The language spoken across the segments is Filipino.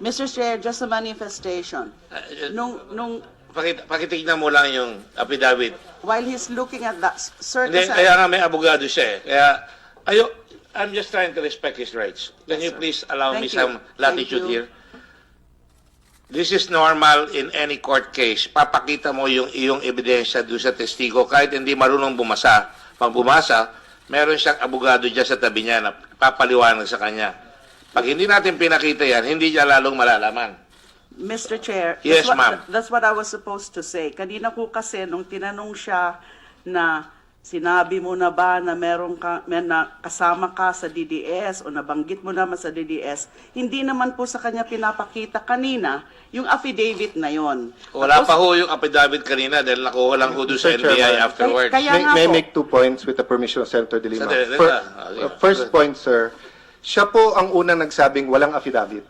Mr. Chair, just a manifestation. Nung Pakitignan mo lang yung affidavit. while he's looking at that, sir, Hindi, kasi- kaya nga may abogado siya eh. Kaya, I'm just trying to respect his rights. Can you please allow me Thank you. some latitude Thank you. here? This is normal in any court case. Papakita mo yung iyong ebidensya doon sa testigo kahit hindi marunong bumasa. Pag bumasa, meron siyang abogado dyan sa tabi niya na papaliwanag sa kanya. Pag hindi natin pinakita yan, hindi niya lalong malalaman. Mr. Chair, Yes, ma'am. that's what I was supposed to say. Kanina ko kasi nung tinanong siya na sinabi mo na ba na na kasama ka sa DDS o nabanggit mo naman sa DDS, hindi naman po sa kanya pinapakita kanina yung affidavit na yon. Wala pa ho yung affidavit kanina dahil nakuha lang ho doon sa Mr. NBI Chairman. afterwards. Kaya nga May I po. make 2 points with the permission of Senator De Lima? Sandali, First point, sir, siya po ang unang nagsabing walang affidavit.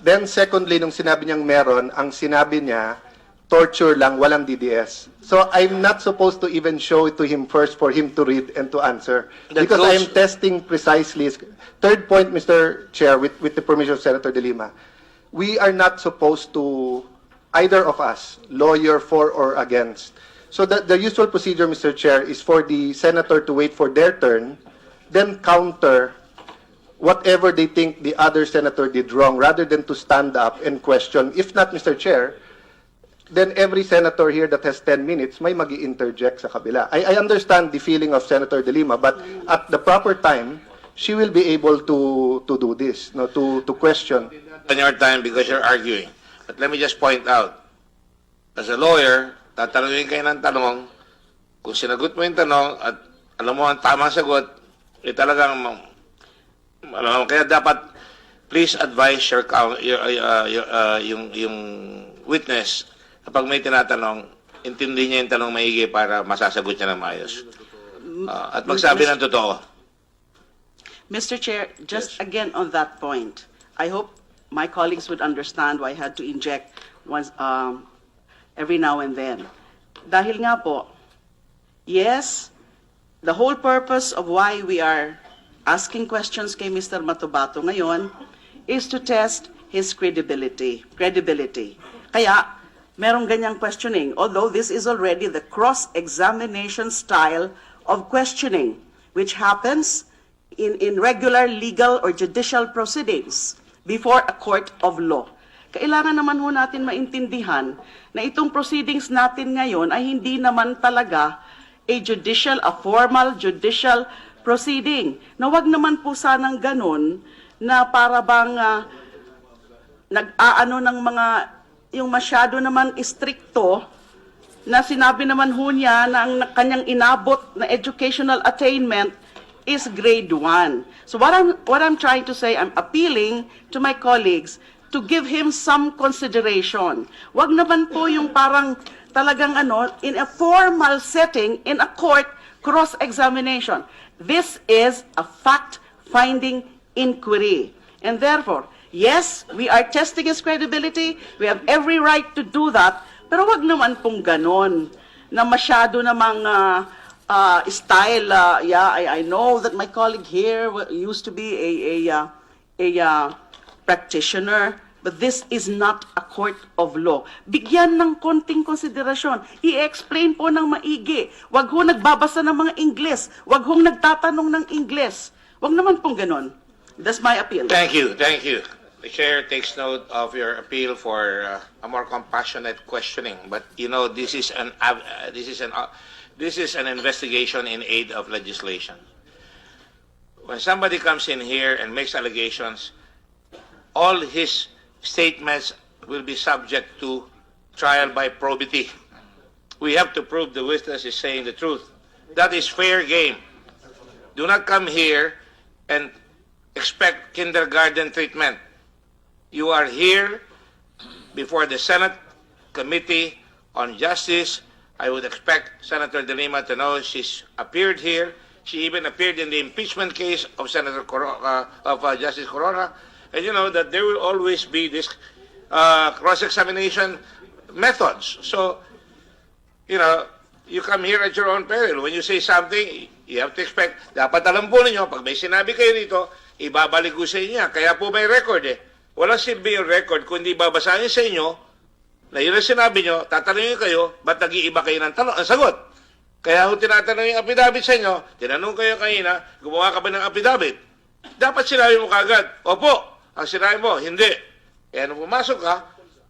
Then secondly, nung sinabi niyang meron, ang sinabi niya, torture lang, walang DDS. So I'm not supposed to even show it to him first for him to read and to answer. That Because goes- I'm testing precisely. Third point, Mr. Chair, with the permission of Senator De Lima, we are not supposed to, either of us, lawyer for or against. So the usual procedure, Mr. Chair, is for the senator to wait for their turn, then counter whatever they think the other senator did wrong, rather than to stand up and question. If not, Mr. Chair, then every senator here that has 10 minutes may magi-interject sa kabila. I understand the feeling of Senator De Lima, but at the proper time, she will be able to do this, no, to question. On your time because you're arguing. But let me just point out, as a lawyer, tatanungin kayo ng tanong, kung sinagot mo yung tanong at alam mo ang tamang sagot, talagang, kaya dapat, please advise yung witness kapag may tinatanong, intindi niya yung tanong maigi para masasagot niya ng maayos. At magsabi ng totoo. Mr. Chair, just Yes. again on that point, I hope my colleagues would understand why I had to inject once, every now and then. Dahil nga po, yes, the whole purpose of why we are asking questions kay Mr. Matubato ngayon is to test his credibility. Kaya, merong ganyang questioning, although this is already the cross-examination style of questioning, which happens in regular legal or judicial proceedings before a court of law. Kailangan naman ho natin maintindihan na itong proceedings natin ngayon ay hindi naman talaga a formal judicial proceeding. Na wag naman po sanang ganun na para bang nag-aano ng mga, yung masyado naman istrikto na sinabi naman ho niya na ang kanyang inabot na educational attainment is grade 1. So what I'm trying to say, I'm appealing to my colleagues to give him some consideration. Wag naman po yung parang talagang in a formal setting in a court cross-examination. This is a fact-finding inquiry. And therefore, yes, we are testing his credibility. We have every right to do that. Pero wag naman pong ganon na masyado namang style. I know that my colleague here used to be a practitioner, but this is not a court of law. Bigyan ng konting konsiderasyon. I-explain po ng maigi. Wag ho nagbabasa ng mga Ingles. Wag hong nagtatanong ng Ingles. Wag naman pong ganon. That's my appeal. Thank you. The chair takes note of your appeal for a more compassionate questioning. But you know, this is an investigation in aid of legislation. When somebody comes in here and makes allegations, all his statements will be subject to trial by probity. We have to prove the witness is saying the truth. That is fair game. Do not come here and expect kindergarten treatment. You are here before the Senate Committee on Justice. I would expect Senator De Lima to know she's appeared here. She even appeared in the impeachment case of Justice Corona. And you know that there will always be this cross-examination methods. So, you know, you come here at your own peril. When you say something, you have to expect, dapat alam po ninyo, pag may sinabi kayo dito, ibabalik ko sa inyo. Kaya po may record eh. walang silbi yung record kung hindi babasahin sa inyo na yun ang sinabi nyo, tatanungin kayo, ba't nag-iiba kayo ng tanong? Ang sagot. Kaya kung tinatanong yung affidavit sa inyo, tinanong kayo kanina, gumawa ka ba ng affidavit? Dapat sinabi mo kagad, opo. Ang sinabi mo, hindi. Kaya nung pumasok ka,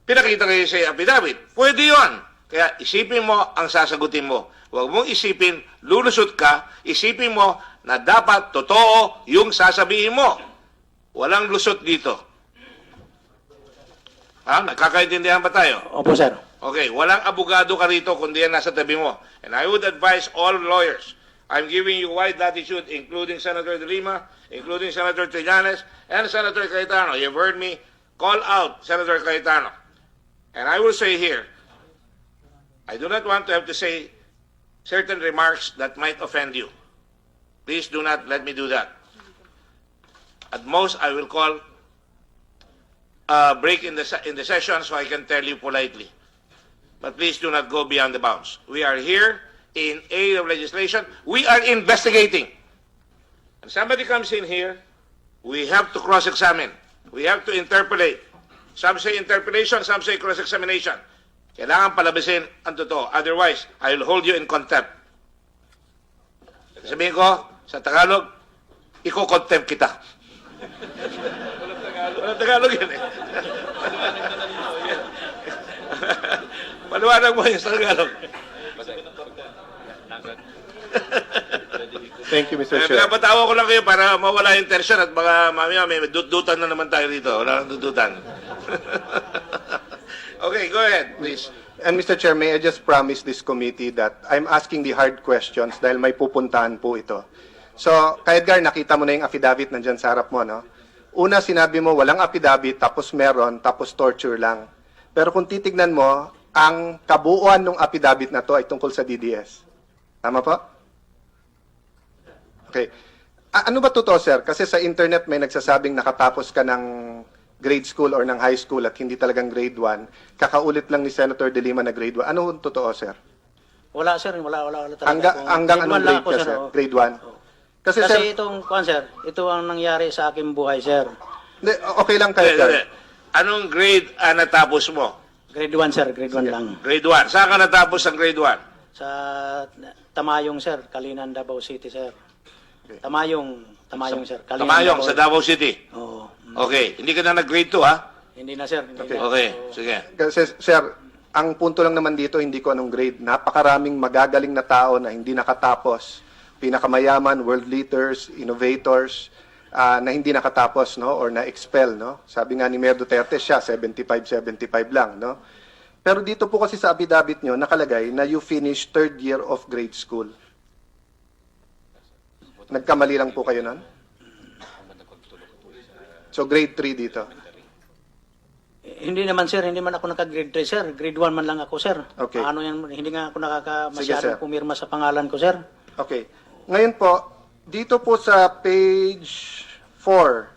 pinakita kayo sa affidavit. Pwede yun. Kaya isipin mo ang sasagutin mo. Huwag mong isipin, lulusot ka, isipin mo na dapat totoo yung sasabihin mo. Walang lusot dito. Ha? Nagkakaintindihan ba tayo? Opo, sir. Okay, walang abogado ka rito kundi yan nasa tabi mo. And I would advise all lawyers, I'm giving you wide latitude, including Senator De Lima, including Senator Trillanes, and Senator Cayetano. You've heard me call out Senator Cayetano. And I will say here, I do not want to have to say certain remarks that might offend you. Please do not let me do that. At most, I will call a break in the session so I can tell you politely. But please do not go beyond the bounds. We are here in aid of legislation. We are investigating. And somebody comes in here, we have to cross-examine. We have to interpolate. Some say interpolation, some say cross-examination. Kailangan palabasin ang totoo. Otherwise, I will hold you in contempt. Sabihin ko, sa Tagalog, iko-contempt kita. Walang Tagalog yan eh. Paliwanag mo yung sa Tagalog. Thank you, Mr. Chair. Pinapatawa ko lang kayo para mawala yung tension at baka mamaya may dutan na naman tayo dito. Wala nang dudutan. Okay, go ahead, please. And Mr. Chair, may I just promise this committee that I'm asking the hard questions dahil may pupuntahan po ito. So, Edgar, nakita mo na yung affidavit nandyan sa harap mo, no? Una, sinabi mo walang affidavit, tapos meron, tapos torture lang. Pero kung titignan mo, ang kabuuan ng affidavit na to ay tungkol sa DDS. Tama po? Okay. Ano ba totoo, sir? Kasi sa internet may nagsasabing nakatapos ka ng grade school or ng high school at hindi talagang grade 1. Kakaulit lang ni Senator De Lima na grade 1. Ano ang totoo, sir? Wala, sir. Wala talaga. Hanggang anong grade ka, sir? Oo. Grade 1? Kasi, sir, itong, sir, ito ang nangyari sa aking buhay, sir. hindi, okay lang kayo, sir. Anong grade natapos mo? Grade 1, sir. Grade 1 lang. Grade 1. Saan ka natapos ang grade 1? Sa Tamayong, sir. Kalinan, Davao City, sir. Tamayong, sir. Kalinan, Tamayong, sa Davao City. Oo. Okay. Hindi ka na nag-grade 2, ha? Hindi na, sir. Hindi Okay. na. Okay. Sige. Kasi, sir, ang punto lang naman dito, hindi ko anong grade. Napakaraming magagaling na tao na hindi nakatapos. Pinakamayaman, world leaders, innovators, na hindi nakatapos, no? Or na-expel, no? Sabi nga ni Mayor Duterte, siya, 75 lang, no? Pero dito po kasi sa affidavit nyo, nakalagay na you finished 3rd year of grade school. Nagkamali lang po kayo nun? So, grade 3 dito. Hindi naman, sir. Hindi man ako naka-grade 3, sir. Grade 1 man lang ako, sir. Okay. Ano yan? Hindi nga ako Sige, sir. masyadong pumirma sa pangalan ko, sir. Okay. Ngayon po, dito po sa page 4,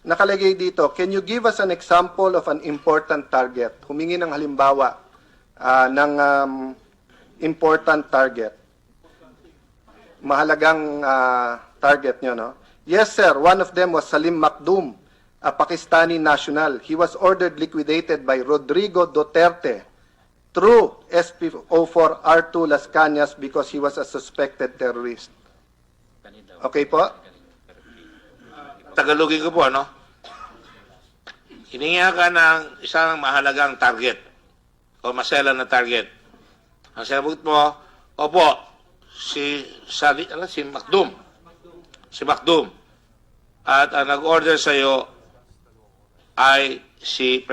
nakalagay dito, can you give us an example of an important target? Humingi ng halimbawa ng important target. Mahalagang target nyo, no? Yes, sir. One of them was Salim Makdoum, a Pakistani national. He was ordered liquidated by Rodrigo Duterte through SP04 R2 Las Cañas because he was a suspected terrorist. Okay po? Tagalogin ko po, ano? Hiningi ka ng isang mahalagang target o maselan na target. Ang sinagot mo, opo, si Makdoum. Si Makdoum. At ang nag-order sa iyo ay si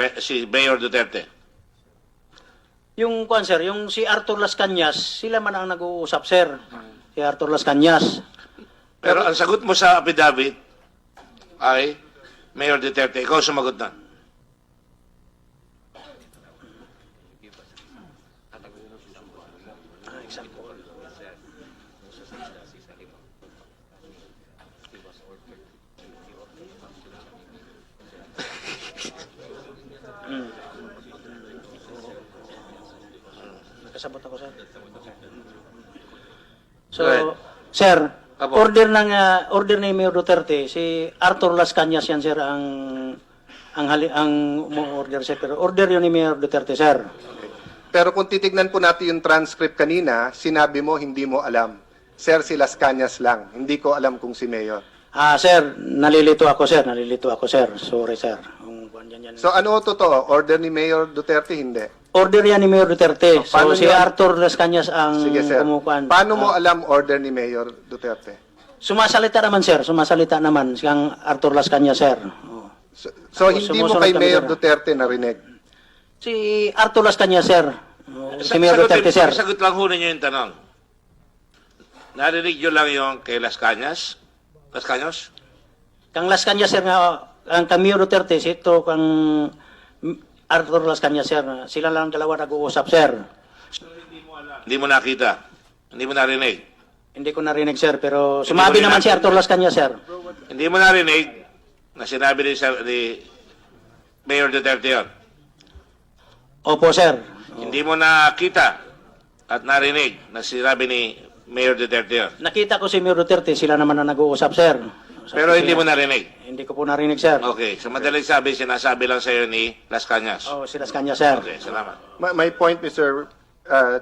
Mayor Duterte. Yung sir, yung si Arthur Las Cañas, sila man ang nag-uusap, sir. Si Arthur Las Cañas. Pero ang sagot mo sa affidavit ay Mayor Duterte. Ikaw sumagot na. Nakasabot ako, sir. Go ahead. So, sir, Apo. Order ni Mayor Duterte, si Arthur Las Cañas yan, sir, ang order, sir. Pero order yun ni Mayor Duterte, sir. Pero kung titignan po natin yung transcript kanina, sinabi mo hindi mo alam. Sir, si Las Cañas lang. Hindi ko alam kung si Mayor. Sir, nalilito ako, sir. Sorry, sir. Yan. So ano totoo? Order ni Mayor Duterte? Hindi. Order yan ni Mayor Duterte. So, Paano si niya- Arthur Las Cañas ang Sige, sir. kumukuhan. Paano mo alam order ni Mayor Duterte? Sumasalita naman, sir. Sumasalita naman siyang Arthur Las Cañas, sir. Oh. So hindi mo Sumusunod kay kami, Mayor sir. Duterte narinig? Si Arthur Las Cañas, sir. Si Mayor Duterte, sir. Sagot lang ho ninyo yung tanong. Narinig nyo lang yung kay Las Cañas? Las Cañas? Kang Las Cañas, sir, nga, ang kang Mayor Duterte, si ito, kang Arthur Las Cañas, sir. Sila lang dalawa nag-uusap, sir. Hindi mo nakita. Hindi mo narinig. Hindi ko narinig, sir, pero sumabi naman si Arthur Las Cañas, sir. Hindi mo narinig na sinabi ni Mayor Duterte yun. Opo, sir. Hindi mo nakita at narinig na sinabi ni Mayor Duterte yun. Nakita ko si Mayor Duterte, sila naman na nag-uusap, sir. Pero hindi mo narinig. Hindi ko po narinig, sir. Okay. Sa madaling sabi, sinasabi lang sa'yo ni Las Cañas. Oh, si Las Cañas, sir. Okay, salamat. My point, Mr.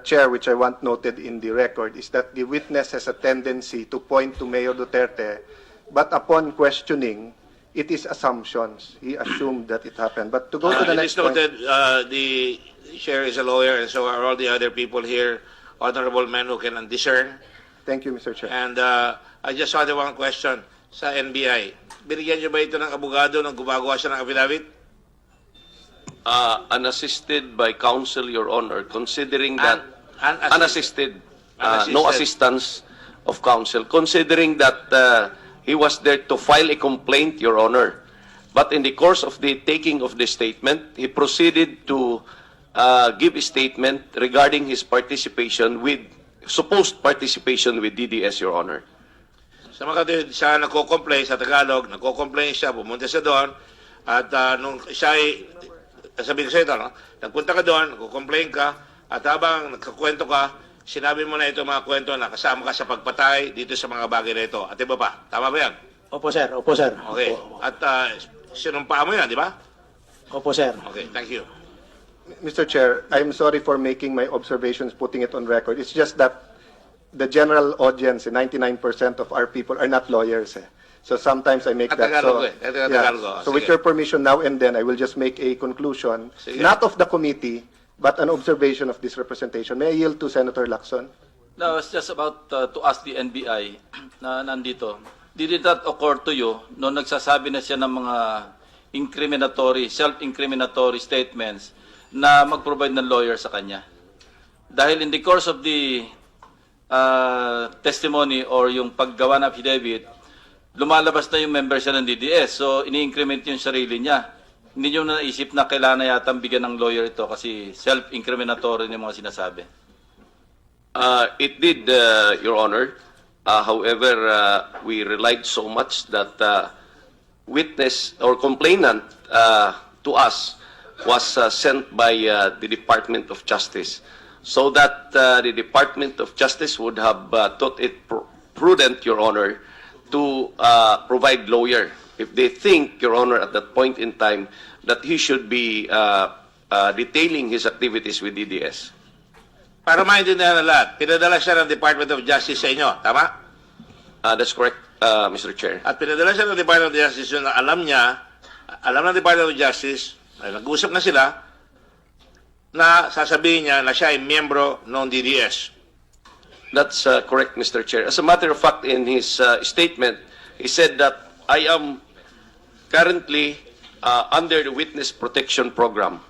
Chair, which I want noted in the record, is that the witness has a tendency to point to Mayor Duterte, but upon questioning, it is assumptions. He assumed that it happened. But to go to the It next is point, noted, the chair is a lawyer and so are all the other people here, honorable men who can discern. thank you, Mr. Chair. And I just had one question sa NBI. Binigyan niyo ba ito ng abogado nung gumagawa siya ng affidavit? Unassisted by counsel, Your Honor, considering that Unassisted. unassisted, no assistance of counsel, considering that he was there to file a complaint, Your Honor. But in the course of the taking of the statement, he proceeded to give a statement regarding his supposed participation with DDS, Your Honor. Sa mga kapatid, siya nagko-complain sa Tagalog, nagko-complain siya, pumunta siya doon, at nung siya ay, sabi ko sa ito, no? Nagpunta ka doon, nagko-complain ka, at habang nagkakwento ka, sinabi mo na ito mga kwento na kasama ka sa pagpatay dito sa mga bagay na ito. At iba pa, tama ba yan? Opo, sir. Opo, sir. Okay. At sinumpaan mo yan, di ba? Opo, sir. Okay, thank you. Mr. Chair, I'm sorry for making my observations, putting it on record. It's just that the general audience, 99% of our people are not lawyers. So sometimes I make that. Tagalog So, eh. Tagalog. so with Sige. your permission now and then, I will just make a conclusion, Sige. not of the committee, but an observation of this representation. May I yield to Senator Lacson? No, it's just about to ask the NBI na nandito. Did it not occur to you noong nagsasabi na siya ng mga self-incriminatory statements na mag-provide ng lawyer sa kanya? Dahil in the course of the testimony or yung paggawa ng affidavit, lumalabas na yung member siya ng DDS. So, ini-increment yung sarili niya. Hindi nyo naisip na kailangan na yata bigyan ng lawyer ito kasi self-incriminatory yung mga sinasabi. It did, Your Honor. However, we relied so much that witness or complainant to us was sent by the Department of Justice, so that the Department of Justice would have thought it prudent, Your Honor, to provide lawyer if they think, Your Honor, at that point in time that he should be detailing his activities with DDS. Para maintindihan na lahat, pinadala siya ng Department of Justice sa inyo, tama? That's correct, Mr. Chair. At pinadala siya ng Department of Justice yun na alam ng Department of Justice, nag-usap na sila, na sasabihin niya na siya ay miyembro ng DDS. That's correct, Mr. Chair. As a matter of fact, in his statement, he said that I am currently under the Witness Protection Program.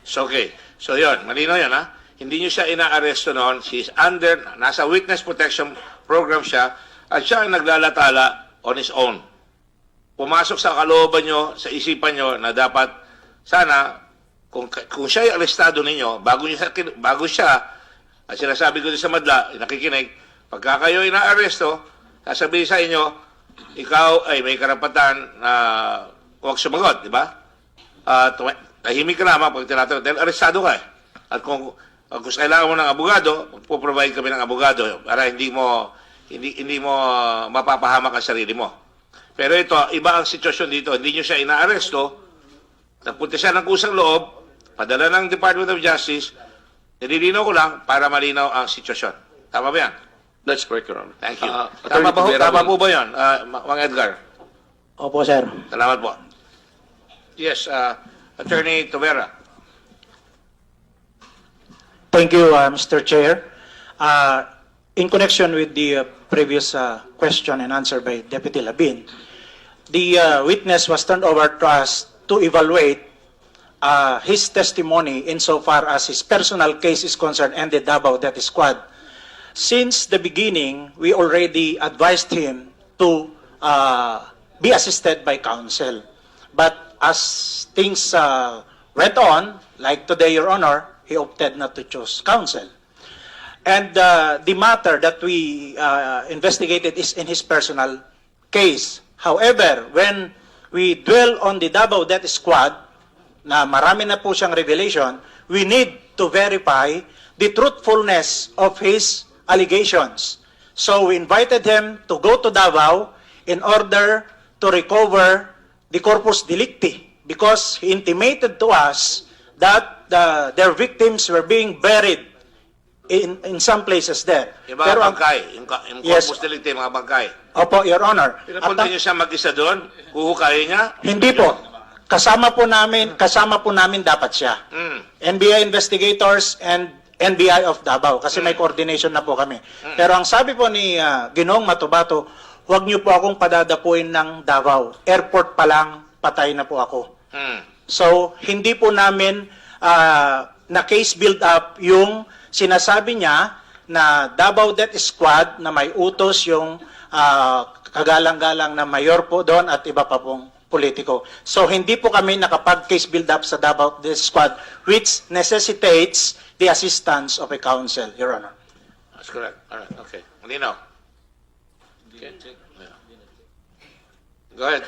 So, okay. So, yun. Malino yan, ha? Hindi niyo siya ina-arresto noon. She is under, nasa Witness Protection Program siya, at siya ay naglalatala on his own. Pumasok sa kalooban nyo, sa isipan nyo, na dapat, sana, kung siya ay arestado ninyo, bago siya, at sinasabi ko din sa madla, nakikinig, pagka kayo ina-arresto, sasabihin sa inyo, ikaw ay may karapatan na huwag sumagot, di ba? Tahimik ka naman pag tinatanong, dahil arestado ka eh. At kung kailangan mo ng abogado, magpo-provide kami ng abogado para hindi mo hindi mo mapapahamak ang sarili mo. Pero ito, iba ang sitwasyon dito. Hindi nyo siya inaaresto, nagpunta siya ng kusang loob, padala ng Department of Justice, nililinaw ko lang para malinaw ang sitwasyon. Tama ba yan? That's correct, Your Honor. Thank you. Attorney Tubera Tama will- po ba yun, Mang Edgar? Opo, sir. Salamat po. Yes, Attorney Tubera. Thank you, Mr. Chair. In connection with the previous question and answer by Deputy Labin, the witness was turned over to us to evaluate his testimony insofar as his personal case is concerned and the Davao Death Squad. Since the beginning, we already advised him to be assisted by counsel. But as things went on, like today, Your Honor, he opted not to choose counsel. And the matter that we investigated is in his personal case. However, when we dwell on the Davao Death Squad, na marami na po siyang revelation, we need to verify the truthfulness of his allegations. So we invited him to go to Davao in order to recover the corpus delicti because he intimated to us that their victims were being buried in some places there. Yung mga ang- bangkay, yung Yes. corpus delicti, mga bangkay. Opo, Your Honor. Pinapunta At- niyo siya mag-isa doon, huhukayin niya. Hindi po. Kasama po namin dapat siya. NBI investigators and NBI of Davao kasi may coordination na po kami. Pero ang sabi po ni Ginoong Matubato, huwag niyo po akong padadapuin ng Davao. Airport pa lang, patay na po ako. So, hindi po namin na case build up yung sinasabi niya na Davao Death Squad na may utos yung kagalang-galang na mayor po doon at iba pa pong politiko. So, hindi po kami nakapag-case build up sa Davao Death Squad which necessitates the assistance of a counsel, Your Honor. That's correct. All right, okay. Malinaw. Okay. Go ahead.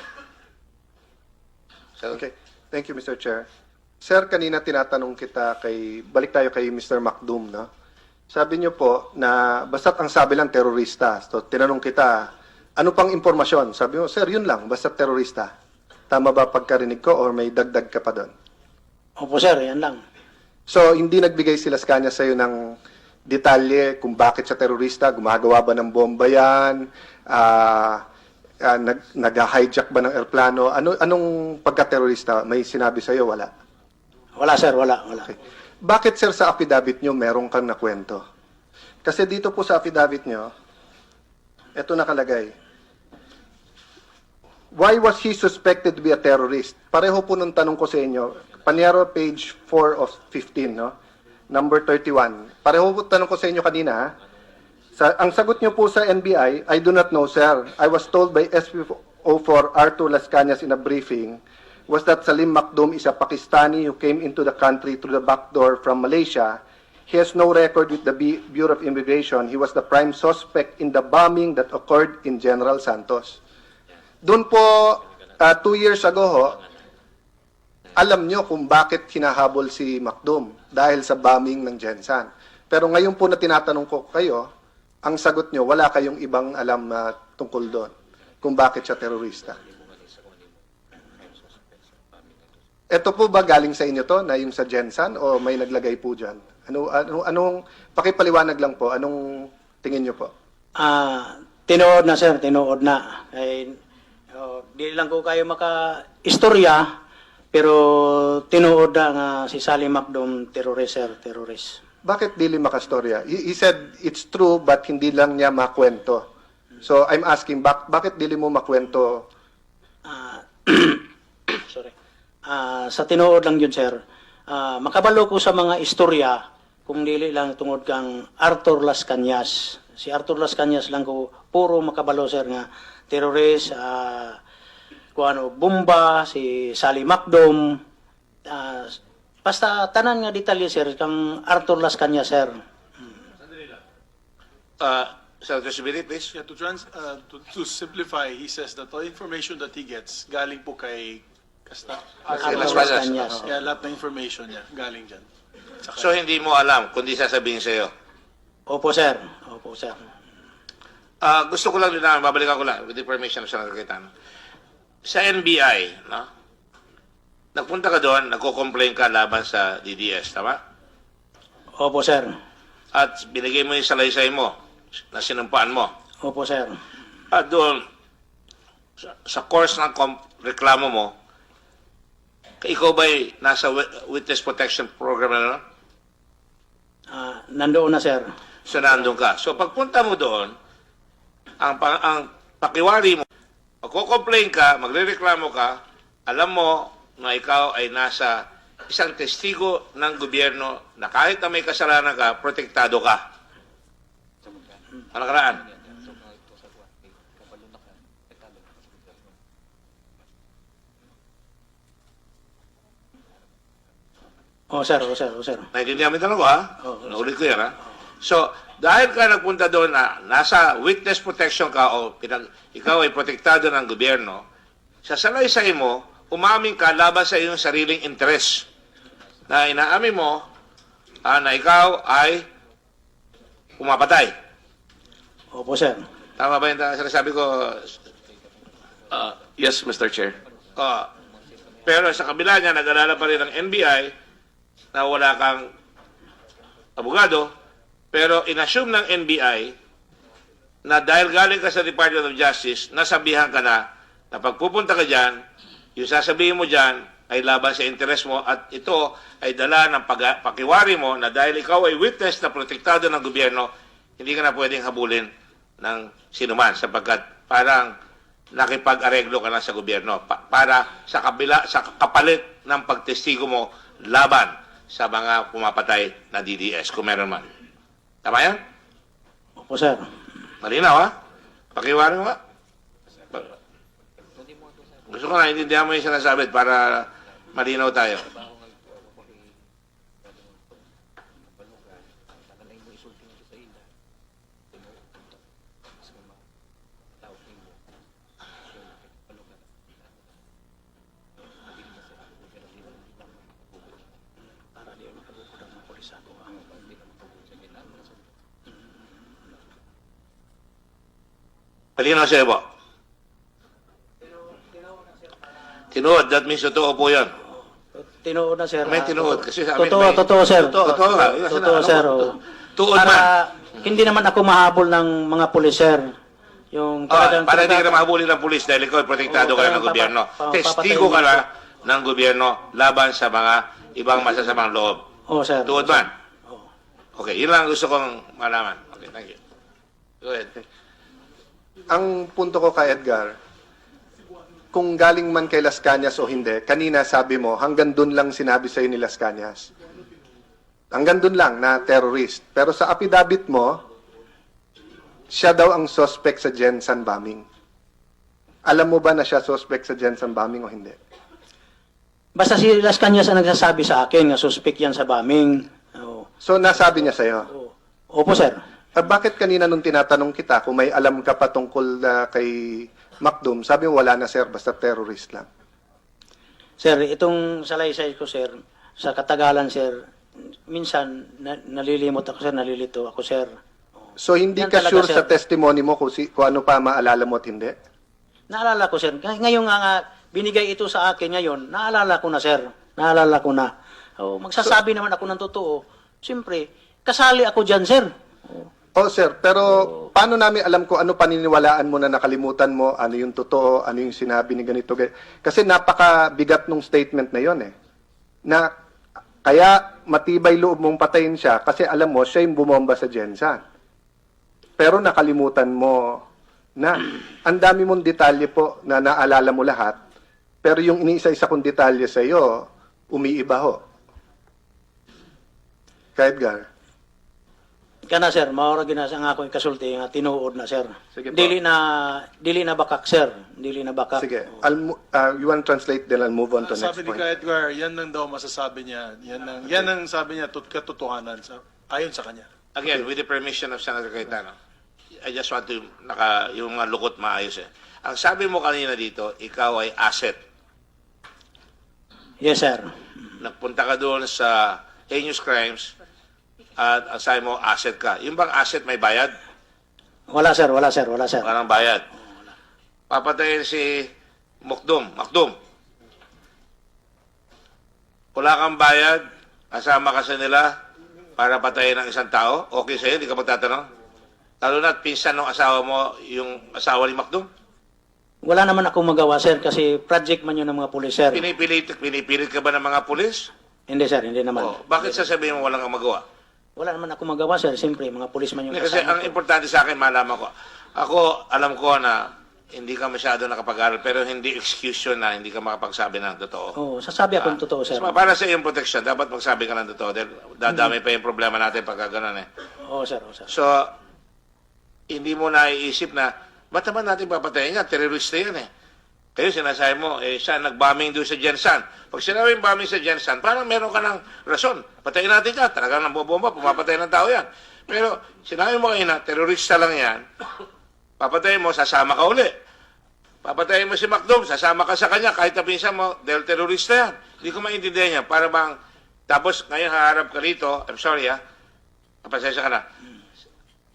Okay. Thank you, Mr. Chair. Sir, kanina tinatanong kita balik tayo kay Mr. Macdum, no? Sabi niyo po na basta't ang sabi lang terorista. So, tinanong kita, ano pang impormasyon? Sabi mo, sir, yun lang, basta't terorista. Tama ba pagkarinig ko or may dagdag ka pa doon? Opo, sir. Yan lang. So, hindi nagbigay sila sa kanya sa'yo ng detalye kung bakit siya terorista, gumagawa ba ng bomba yan, nag-hijack ba ng aeroplano, anong pagka-terorista? May sinabi sa'yo, wala? Wala, sir. Wala. Okay. Bakit, sir, sa affidavit nyo meron kang nakwento? Kasi dito po sa affidavit nyo, eto nakalagay. Why was he suspected to be a terrorist? Pareho po nung tanong ko sa inyo. Panyero, page 4 of 15, no? Number 31. Pareho po tanong ko sa inyo kanina, ha? Ang sagot nyo po sa NBI, I do not know, sir. I was told by SP04 Arthur Las Cañas in a briefing was that Salim Macdum is a Pakistani who came into the country through the back door from Malaysia. He has no record with the Bureau of Immigration. He was the prime suspect in the bombing that occurred in General Santos. Doon po, 2 years ago, ho, alam nyo kung bakit hinahabol si Macdum dahil sa bombing ng Gensan. Pero ngayon po na tinatanong ko kayo, ang sagot nyo, wala kayong ibang alam na tungkol doon kung bakit siya terorista. Ito po ba galing sa inyo to, na yung sa Gensan, o may naglagay po dyan? Anong, pakipaliwanag lang po, anong tingin nyo po? Tinuod na, sir. Tinuod na. Di lang ko kayo maka-istorya, pero tinuod na nga si Salim Macdum, terrorist, sir. Terrorist. Bakit dili makastorya? He said it's true but hindi lang niya makwento. So I'm asking, bakit dili mo makwento? Sorry. Sa tinuod lang yun, sir. Makabalo ko sa mga istorya kung dili lang tungod kang Arthur Las Cañas. Si Arthur Las Cañas lang ko puro makabalo, sir, nga terrorist, bomba, si Salim Macdum, basta tanan nga detalye, sir, kang Arthur Las Cañas, sir. Senator Subiri, please. Yeah, to simplify, he says that all information that he gets galing po kay Arthur Las Las Cañas. Cañas. Yeah, lahat ng information niya galing dyan. So, hindi mo alam, kundi sasabihin sa'yo. Opo, sir. Opo, sir. Gusto ko lang din namin, babalikan ko lang with the permission of Senator Cayetano. Sa NBI, no? Nagpunta ka doon, nagko-complain ka laban sa DDS, tama? Opo, sir. At binigay mo yung salaysay mo na sinumpaan mo. Opo, sir. At doon, sa course ng reklamo mo, ikaw ba'y nasa witness protection program na nun? Nandoon na, sir. So, nandun ka. So, pagpunta mo doon, ang pakiwari mo, magko-complain ka, magrereklamo ka, alam mo na ikaw ay nasa isang testigo ng gobyerno na kahit na may kasalanan ka, protektado ka. Ano karaan? Sir, o, sir, o, sir. Naintindihan mo yung tanong ko, ha? Naulit ko yan, ha? So, dahil ka nagpunta doon na nasa witness protection ka o ikaw ay protektado ng gobyerno, sa salaysay mo, umamin ka laban sa iyong sariling interes. Na inaamin mo na ikaw ay pumapatay. Opo, sir. Tama ba yung sinasabi ko? Yes, Mr. Chair. Pero sa kabila niya, nag-alala pa rin ng NBI na wala kang abogado, pero inassume ng NBI na dahil galing ka sa Department of Justice, nasabihan ka na pagpupunta ka dyan, yung sasabihin mo dyan ay laban sa interes mo at ito ay dala ng pakiwari mo na dahil ikaw ay witness na protektado ng gobyerno, hindi ka na pwedeng habulin ng sinuman sapagkat parang nakipag-areglo ka na sa gobyerno para sa kapalit ng pagtestigo mo laban sa mga pumapatay na DDS, kung meron man. Tama yan? Opo, sir. Malinaw, ha? Pakiwari mo, ha? Gusto ko na, intindihan mo yung sinasabi para malinaw tayo. Malinaw sa'yo po? Tinuod, that means totoo po yan. Tinuod na, sir. May tinuod. Kasi sa amin Totoo, may- totoo, sir. Totoo nga. Totoo, sir. o. Tuod Para man. hindi naman ako mahabol ng mga pulis, sir. Yung Para hindi ka na mahabulin ng pulis dahil ikaw ay protektado Oo, ka na ng talagang gobyerno. papatayin Testigo ka mo. na ng gobyerno laban sa mga ibang masasamang loob. Oh, sir. Tuod man. Oo. Okay, yun lang gusto kong malaman. Okay, thank you. Go ahead. Ang punto ko kay Edgar, kung galing man kay Las Cañas o hindi, kanina sabi mo, hanggang dun lang sinabi sa'yo ni Las Cañas. Hanggang dun lang na terrorist. Pero sa affidavit mo, siya daw ang suspect sa Jensen bombing. Alam mo ba na siya suspect sa Jensen bombing o hindi? Basta si Las Cañas ang nagsasabi sa akin na suspect yan sa bombing. Oo. So, nasabi niya sa'yo. Opo, sir. Bakit kanina nung tinatanong kita kung may alam ka pa tungkol kay Macdum, sabi mo wala na sir, basta terrorist lang. Sir, itong salaysay ko, sir, sa katagalan, sir, minsan nalilimot ako, sir, nalilito ako, sir. So hindi Yan ka talaga, sure sir. sa testimony mo kung ano pa maalala mo at hindi? Naalala ko, sir. Ngayon nga, binigay ito sa akin ngayon, naalala ko na, sir. Naalala ko na. Magsasabi naman ako ng totoo. Siyempre, kasali ako dyan, sir. Oh sir, pero paano namin alam kung ano paniniwalaan mo na nakalimutan mo, ano yung totoo, ano yung sinabi ni ganito? Kasi napakabigat nung statement na yon eh. Na kaya matibay loob mong patayin siya kasi alam mo siya yung bumomba sa Jensen. Pero nakalimutan mo na ang dami mong detalye po na naalala mo lahat, pero yung iniisa-isa kong detalye sa iyo, umiiba ho. Kaya Edgar. Kana, sir, maura ginasa nga ako yung kasulti nga tinuod na, sir. Sige po. Dili na bakak, sir. Dili na bakak. Sige, you want to translate then I'll move on to next Sabi ni point. Ka Edgar, yan lang daw masasabi niya. Yan ang sabi niya, katotohanan ayon sa kanya. Again, with the permission of Senator Cayetano, I just want to, yung mga lukot maayos eh. Ang sabi mo kanina dito, ikaw ay asset. Yes, sir. Nagpunta ka doon sa heinous crimes at ang sabi mo, asset ka. Yung bang asset may bayad? Wala sir, wala sir, wala sir. Walang bayad. Papatayin si Mukdum. Makdum. Wala kang bayad, kasama ka sa nila para patayin ang isang tao, okay sa'yo, hindi ka magtatanong? Lalo na't pinsan ng asawa mo, yung asawa ni Makdum. Wala naman ako magawa sir kasi project man yun ng mga pulis sir. Pinipilit ka ba ng mga pulis? Hindi sir, hindi naman. Oh, bakit sasabihin mo walang kang magawa? Wala naman ako magawa sir, siyempre mga pulis man yung Hindi, kasi kasama ang ko. importante sa akin, malaman ko. Ako, alam ko na hindi ka masyado nakapag-aral, pero hindi excuse yun na hindi ka makapagsabi ng totoo. Oo, sasabi ako ng totoo sir. Para sa iyong protection, dapat magsabi ka ng totoo dahil dadami pa yung problema natin pagka ganun eh. Oo sir, oo sir. So, hindi mo naiisip na, ba't naman natin papatayin yan? Terorista yan eh. Kayo sinasabi mo, siya nag-bombing doon sa Jensan. Pag sinabing bombing sa Jensan, parang meron ka ng rason. Patayin natin ka. Talagang nang bobomba, pumapatay ng tao yan. Pero sinabi mo kayo na, terorista lang yan. Papatayin mo, sasama ka uli. Papatayin mo si Makdum, sasama ka sa kanya. Kahit napinsan mo, dahil terorista yan. Hindi ko maintindihan yan. Para bang, tapos ngayon haharap ka rito, I'm sorry pasensya ka na.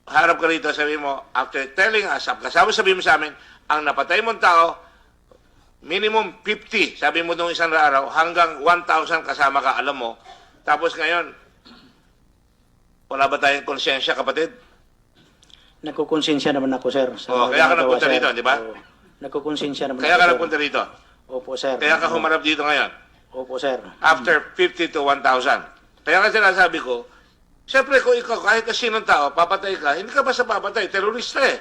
Harap ka rito, sabi mo, after telling us, kasama sabi mo sa amin, ang napatay mong tao, minimum 50, sabi mo nung isang araw, hanggang 1,000 kasama ka, alam mo. Tapos ngayon, wala ba tayong konsensya, kapatid? Nagkukonsensya naman ako sir. Oo, kaya ka ginagawa, nagpunta sir. rito, di ba? Oo, nagkukonsensya naman Kaya ako, ka sir. nagpunta rito. Opo sir. Kaya ka humarap dito ngayon. Opo sir. After 50 to 1,000. Kaya ka sinasabi ko, siyempre kung ikaw, kahit na sinong tao, papatay ka, hindi ka basta papatay, terorista eh.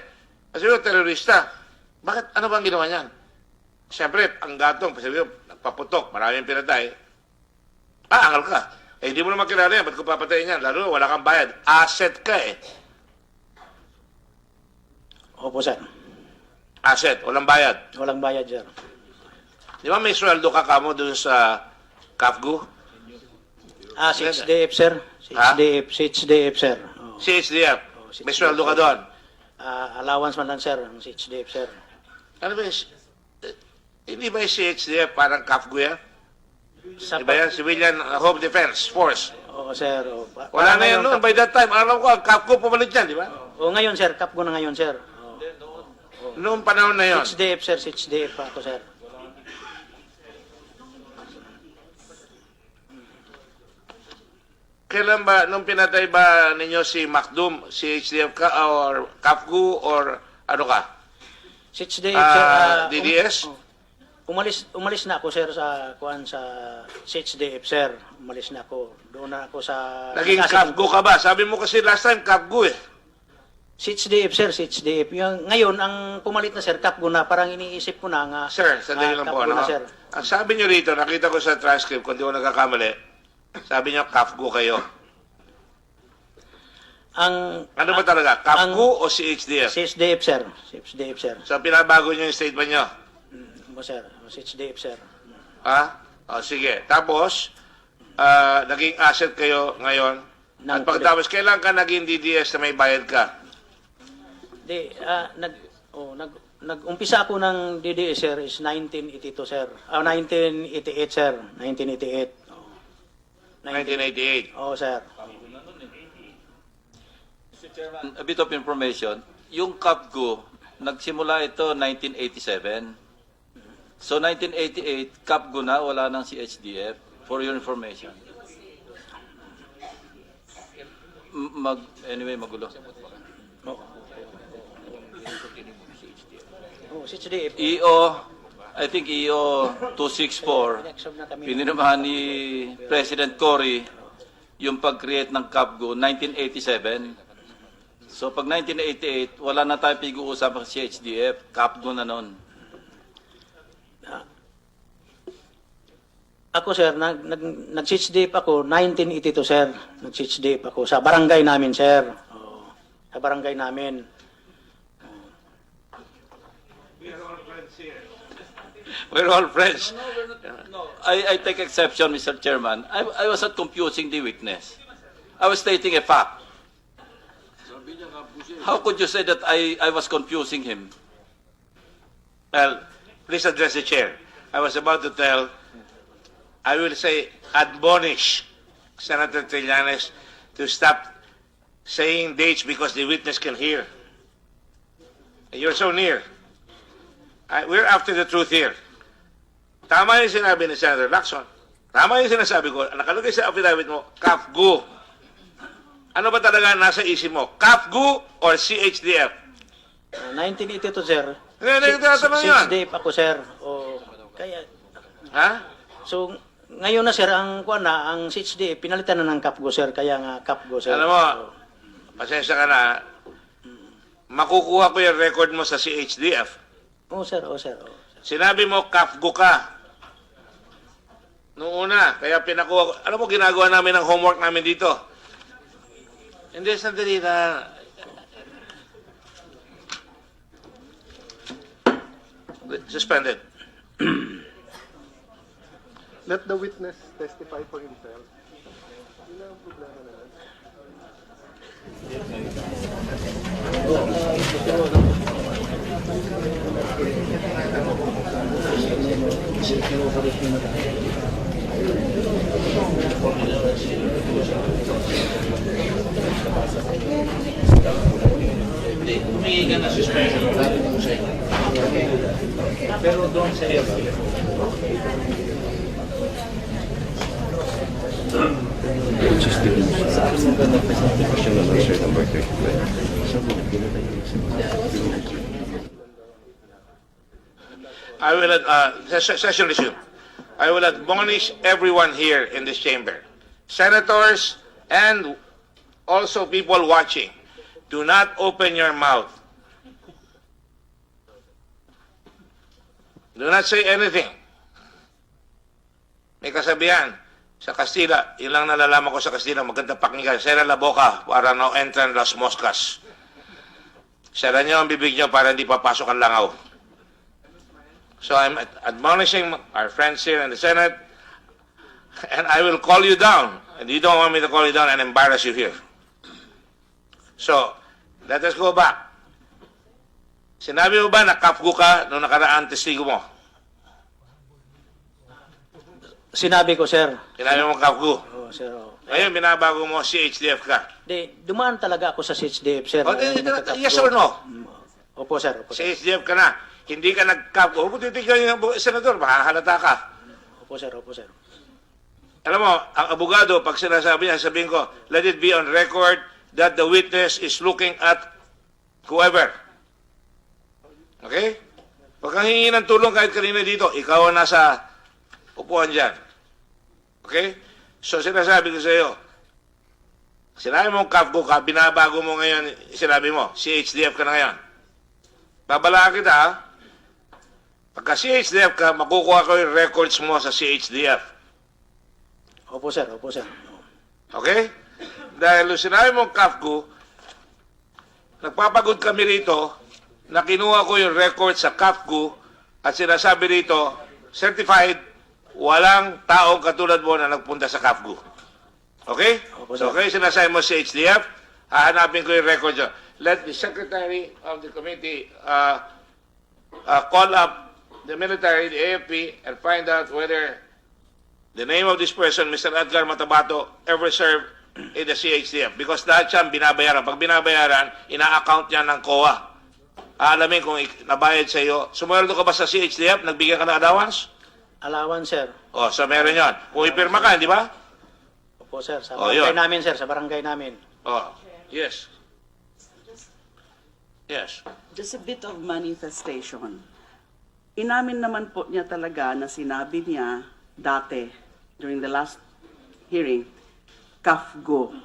Kasi yung terorista, bakit, ano bang ginawa niyan? Siyempre, ang gatong, sabi ko, nagpaputok, maraming pinatay, angal ka. Eh, hindi mo naman kilala yan, ba't ko papatayin yan? Lalo, wala kang bayad. Asset ka eh. Opo sir. Asset, walang bayad. Walang bayad sir. Di ba may sweldo ka kamo dun sa Kafgu? Ah, 6DF sir. Ha? 6DF sir. Oo. CHDF. CHDF. May sweldo ka doon. Allowance man lang sir, ang 6DF sir. Ano ba yung, hindi ba yung CHDF parang Kafgu yan? Sa Di ba yan? Civilian Home Defense Force. Oo sir. Oo. Wala Parang na yan ngayon, noon. By that time, alam ko, ang Kafgu pumalit yan, di ba? Oo, ngayon sir, kapgo na ngayon sir. Oo. Noong panahon na yon. 6DF sir, 6DF pa ako sir. Kailan ba, nung pinatay ba ninyo si Makdum, CHDF ka, or Kafgu, or ano ka? 6DF sir. DDS? Umalis na ako sir sa sa 6DF sir. Umalis na ako. Doon na ako sa Naging kasi- Kafgu ka ba? Sabi mo kasi last time, Kafgu eh. 6DF sir, 6DF. Yung ngayon ang pumalit na sir, Kapgo na, parang iniisip ko na nga. Sir, sandali lang po. Kapgo Ano? na sir. Ang sabi nyo rito, nakita ko sa transcript, kung di ko nagkakamali, sabi nyo, Kafgu kayo. Ano ba talaga? Kafgu o CHDF? 6DF sir. 6DF sir. So, pinabago nyo yung statement nyo. Mo sir, 6DF sir. Ha? O, sige. Tapos, naging asset kayo ngayon. At Ng- pagkatapos, kailan ka naging DDS na may bayad ka? Nag-umpisa ako ng DDS sir is 1982 sir. 1988 sir. 1988. 1988. Oo sir. A bit of information, yung Kapgo, nagsimula ito 1987. So 1988, Kapgo na, wala nang CHDF, for your information. Anyway, magulo. Oh, 6DF. EO, I think EO 264, pinirmahan ni President Cory yung pag-create ng Kapgo 1987. So pag 1988, wala na tayong pag-uusapan sa CHDF, Kapgo na noon. Ako sir, nag-CHDF ako 1982 sir. Nag-CHDF ako sa barangay namin sir. Oo, sa barangay namin. We're all friends. No, I take exception, Mr. Chairman. I was not confusing the witness. I was stating a fact. How could you say that I was confusing him? Well, please address the chair. I was about to tell, I will say, admonish Senator Trillanes to stop saying dates because the witness can hear. You're so near. We're after the truth here. Tama yung sinabi ni Senator Lacson. Tama yung sinasabi ko. Nakalagay sa affidavit mo, CAFGU. Ano ba talaga nasa isip mo? CAFGU or CHDF? 1982, sir. Hindi, tinatanong yan. CHDF ako, sir. O, kaya, Ha? so, ngayon na, sir, ang CHDF, pinalitan na ng CAFGO, sir. Kaya nga, CAFGO, sir. Alam mo, pasensya ka na. Makukuha ko yung record mo sa CHDF. Oo, sir. Oo, sir. Oo. Sinabi mo, CAFGU ka. Noong una, kaya pinakuha ko. Alam mo, ginagawa namin ang homework namin dito. Hindi, sandali na. Suspended. Let the witness testify for himself. Humingi ka na suspension. Pero doon sa iyo. I will, session resume. I will admonish everyone here in this chamber, senators and also people watching, do not open your mouth. Do not say anything. May kasabihan sa Kastila, yun lang nalalaman ko sa Kastila, maganda pakinggan, sera la boca para no entran las moscas. Sera nyo ang bibig nyo para hindi papasok ang langaw. So I'm admonishing our friends here in the Senate, and I will call you down, and you don't want me to call you down and embarrass you here. So, let us go back. Sinabi mo ba na CAFGU ka nung nakaraan testigo mo? Sinabi ko, sir. Sinabi mo CAFGU. Oo, sir. Oo. Ngayon, binabago mo CHDF ka. Dumaan talaga ako sa CHDF, sir. Yes or no? Opo, sir. Opo, sir. CHDF ka na. Hindi ka nag-CAFGU. Huwag mo titignan yung senador, makahalata ka. Opo, sir. Opo, sir. Alam mo, ang abogado, pag sinasabi niya, sabihin ko, let it be on record that the witness is looking at whoever. Okay? Huwag kang hingi ng tulong kahit kanina dito. Ikaw ang nasa upuan dyan. Okay? So, sinasabi ko sa iyo, sinabi mo CAFGU ka, binabago mo ngayon, sinabi mo, CHDF ka na ngayon. Babalaan kita, ha? Pagka CHDF ka, makukuha ko yung records mo sa CHDF. Opo, sir. Opo, sir. Okay? Dahil sinabi mo CAFGU, nagpapagod kami rito na kinuha ko yung record sa CAFGU at sinasabi rito, certified, walang taong katulad mo na nagpunta sa CAFGU. Okay? Opo, So, sir. okay, sinasabi mo si HDF, hahanapin ko yung record dyan. Let the Secretary of the Committee call up the military, the AFP, and find out whether the name of this person, Mr. Edgar Matabato, ever served in the CHDF. Because lahat siya binabayaran. Pag binabayaran, ina-account niya ng COA. Aalamin kung nabayad sa iyo. Sumunod ka ba sa CHDF? Nagbigyan ka ng allowance? Allowance, sir. O, so meron yon. Kung ipirma ka, di ba? Opo, sir. Sa Oh, barangay yun. namin, sir. Sa barangay namin. O, yes. Yes. Just a bit of manifestation. Inamin naman po niya talaga na sinabi niya dati, during the last hearing, CAFGU.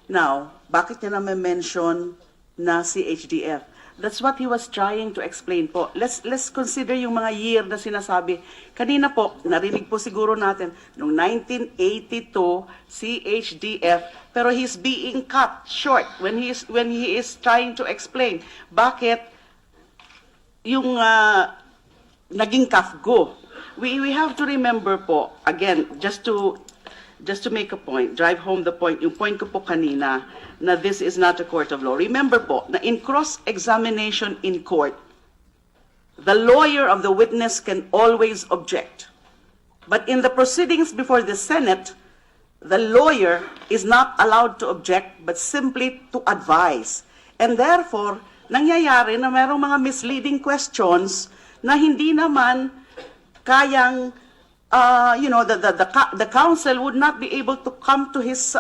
Now, bakit niya naman mention na si HDF? That's what he was trying to explain po. Let's consider yung mga year na sinasabi. Kanina po, narinig po siguro natin, noong 1982, CHDF, pero he's being cut short when he is trying to explain bakit yung naging CAFGU. We have to remember po, again, just to make a point, drive home the point, yung point ko po kanina, na this is not a court of law. Remember po, na in cross-examination in court, the lawyer of the witness can always object. But in the proceedings before the Senate, the lawyer is not allowed to object, but simply to advise. And therefore, nangyayari na merong mga misleading questions na hindi naman kayang, the council would not be able to come to his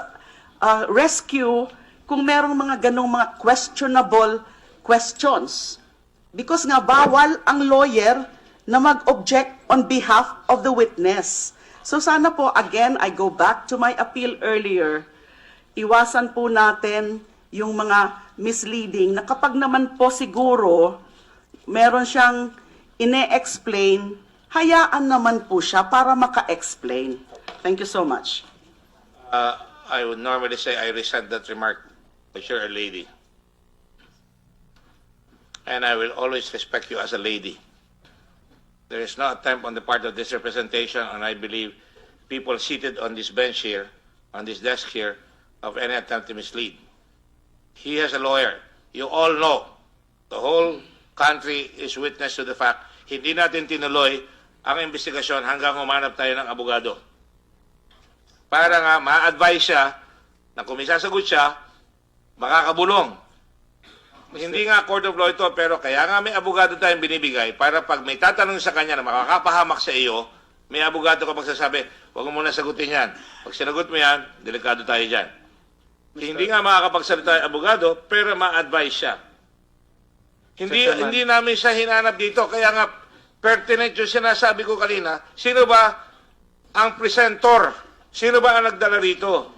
rescue kung merong mga ganong mga questionable questions. Because nga bawal ang lawyer na mag-object on behalf of the witness. So sana po, again, I go back to my appeal earlier, iwasan po natin yung mga misleading na kapag naman po siguro meron siyang ine-explain, hayaan naman po siya para maka-explain. Thank you so much. I would normally say I resent that remark, but you're a lady. And I will always respect you as a lady. There is no attempt on the part of this representation, and I believe people seated on this bench here, on this desk here, of any attempt to mislead. He has a lawyer. You all know. The whole country is witness to the fact, hindi natin tinuloy ang investigasyon hanggang humanap tayo ng abogado. Para nga ma-advise siya na kung may sasagot siya, makakabulong. Hindi nga court of law ito, pero kaya nga may abogado tayong binibigay para pag may tatanong sa kanya na makakapahamak sa iyo, may abogado ka magsasabi, huwag mo muna sagutin yan. Pag sinagot mo yan, delikado tayo dyan. Hindi nga makakapagsalita yung abogado, pero ma-advise siya. Hindi namin siya hinanap dito, kaya nga pertinent yung sinasabi ko kanina, sino ba ang presentor? Sino ba ang nagdala rito?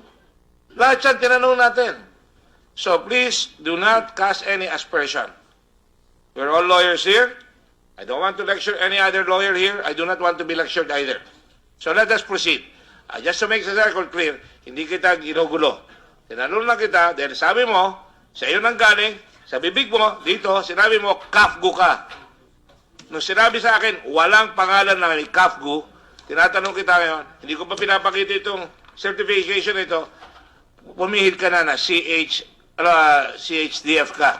Lahat yan tinanong natin. So please do not cast any aspersion. We're all lawyers here. I don't want to lecture any other lawyer here. I do not want to be lectured either. So let us proceed. Just to make the record clear, hindi kita ginugulo. Tinanong lang kita dahil sabi mo, sa iyo nang galing, sa bibig mo, dito, sinabi mo, kafgu ka. Nung sinabi sa akin, walang pangalan na may kafgu, tinatanong kita ngayon, hindi ko pa pinapakita itong certification ito, pumihit ka na CHDF ka.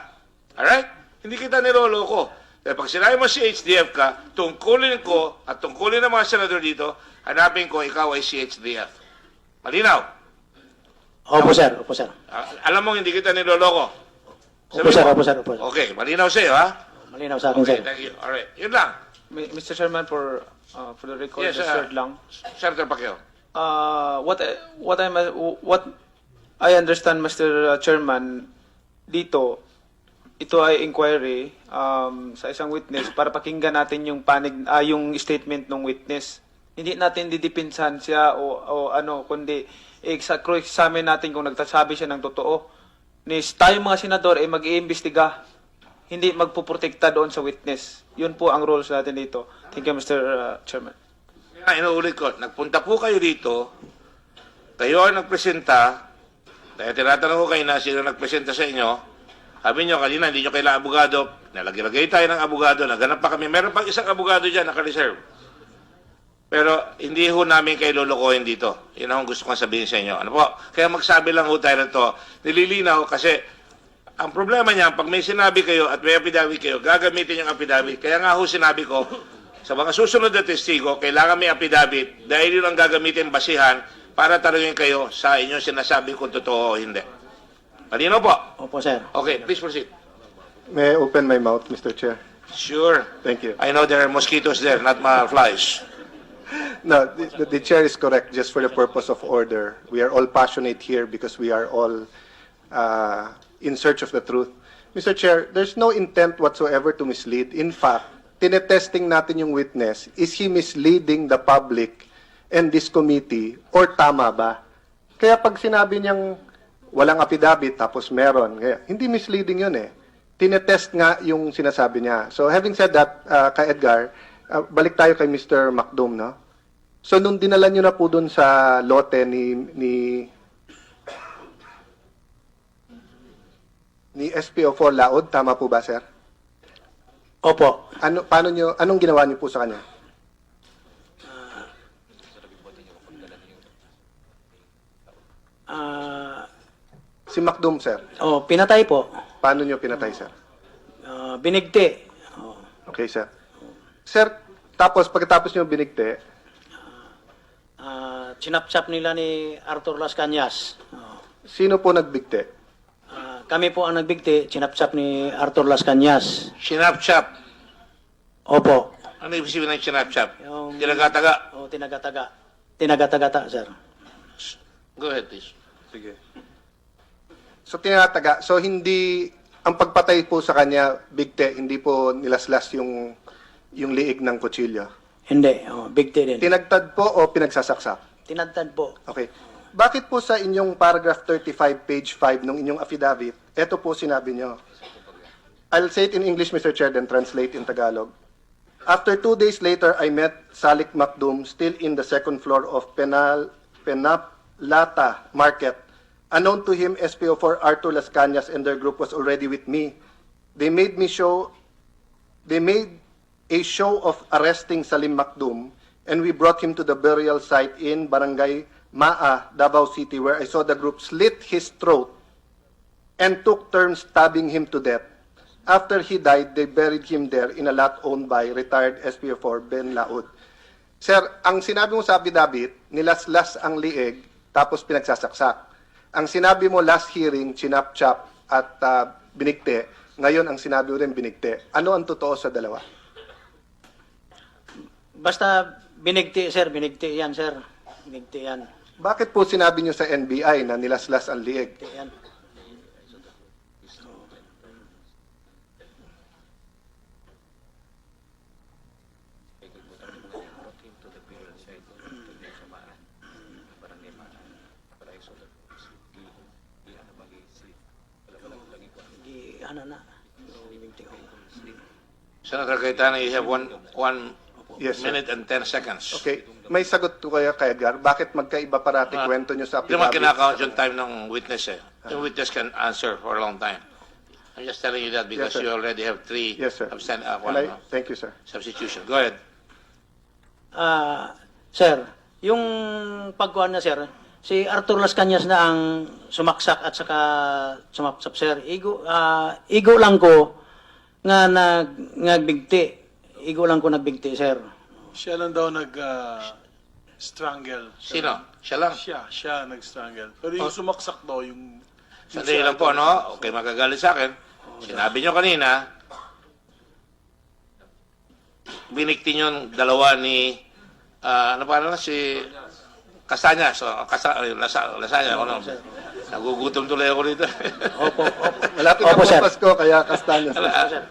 Alright? Hindi kita niloloko. Dahil pag sinabi mo CHDF ka, tungkulin ko at tungkulin ng mga senador dito, hanapin ko ikaw ay CHDF. Malinaw? Opo, sir. Opo, sir. Alam mo, hindi kita niloloko. Opo, sir. Opo, sir. Opo, sir. Okay, malinaw sa'yo, ha? Malinaw sa akin, Okay, sir. thank you. Alright, yun lang. Mr. Chairman, for the record, Yes, just third lang. Senator Pacquiao. What I understand, Mr. Chairman, dito, ito ay inquiry sa isang witness para pakinggan natin yung yung statement ng witness. Hindi natin didipinsan siya o ano, kundi examine natin kung nagsasabi siya ng totoo. Tayo mga senador ay mag-iimbestiga, hindi magpuprotekta doon sa witness. Yun po ang rules natin dito. Thank you, Mr. Chairman. Inuulit ko, nagpunta po kayo dito, kayo ang nagpresenta, kaya tinatanong ko kayo na sino nagpresenta sa inyo, sabi nyo kanina, hindi nyo kailangan abogado, nalagay tayo ng abogado, naganap pa kami, meron pang isang abogado dyan, naka-reserve. Pero hindi ho namin kayo lulukohin dito. Yun ang gusto kong sabihin sa inyo. Ano po? Kaya magsabi lang ho tayo na to, nililinaw kasi ang problema niya, pag may sinabi kayo at may affidavit kayo, gagamitin yung affidavit. Kaya nga ho sinabi ko, sa mga susunod na testigo, kailangan may affidavit dahil yun ang gagamitin basihan para tanungin kayo sa inyong sinasabi kung totoo o hindi. Malino po? Opo, sir. Okay, please proceed. May I open my mouth, Mr. Chair? Sure. Thank you. I know there are mosquitoes there, not flies. No, the chair is correct. Just for the purpose of order, we are all passionate here because we are all in search of the truth. Mr. Chair, there's no intent whatsoever to mislead. In fact, tinetesting natin yung witness. Is he misleading the public and this committee or tama ba? Kaya pag sinabi niyang walang affidavit tapos meron, kaya, hindi misleading yun eh. Tinetest nga yung sinasabi niya. So having said that, kay Edgar, balik tayo kay Mr. Macdum, no? So nung dinala niyo na po dun sa lote ni SPO4 Laod, tama po ba, sir? Opo. Anong ginawa niyo po sa kanya? Si Macdum, sir. Pinatay po. Paano niyo pinatay, sir? Binigti. Okay, sir. Sir, tapos pagkatapos niyo binigti, Chinap-chap nila ni Arthur Las Cañas. sino po nagbigti? Kami po ang nagbigti, chinapchap ni Arthur Las Cañas. Sinapchap. Opo. Ano ibig sabihin ng sinapchap? Yung- Tinagataga. O, tinagataga. Tinagataga, sir. Go ahead, please. Sige. So tinataga. So hindi ang pagpatay po sa kanya bigte, hindi po nilaslas yung liig ng kutsilyo. Hindi, bigti din. Tinagtad po o pinagsasaksak? Tinadtad po. Okay. Bakit po sa inyong paragraph 35, page 5 ng inyong affidavit, ito po sinabi nyo. I'll say it in English, Mr. Chair, then translate in Tagalog. After 2 days later, I met Salik Macdum still in the second floor of Penaplata Market. Unknown to him, SPO4 Arthur Las Cañas and their group was already with me. They made a show of arresting Salim Macdum, and we brought him to the burial site in Barangay Maa, Davao City, where I saw the group slit his throat and took turns stabbing him to death. After he died, they buried him there in a lot owned by retired SPO4 Ben Laud. Sir, ang sinabi mo sa affidavit, nilaslas ang liig, tapos pinagsasaksak. Ang sinabi mo last hearing, chinap-chap at binigte. Ngayon, ang sinabi mo rin binigte. Ano ang totoo sa dalawa? Basta binigti, sir. Binigti yan, sir. Binigti yan. Bakit po sinabi nyo sa NBI na nilaslas ang liig? Binigti yan. Ano na? Binigti ko. Senator Cayetano, you have one Yes, sir. minute and 10 seconds. Okay. May sagot ko kaya kay Edgar. Bakit magkaiba parati kwento nyo sa Hindi naman affidavit? kinakount yung time ng witness eh. The witness can answer for a long time. I'm just telling you that because Yes, sir. you already have three Yes, sir. Thank you, sir. substitution. Go ahead. Sir, yung pagkuhan na, sir, si Arthur Las Cañas na ang sumaksak at saka sumapsap, sir. Igo lang ko nga nagbigti. Igo lang ko nagbigti, sir. Siya lang daw nag-strangle. Sino? Siya lang. Siya nag-strangle. Pero yung sumaksak daw, yung... Sandali lang po, ano? Okay, magagalit sa akin. Sinabi nyo kanina, binikti nyo yung dalawa ni, ano pa na, si Castañas. Lasanya, ano? Nagugutom tuloy ako dito. Opo. Malapit na Opo, po sir. Pasko, kaya Castañas.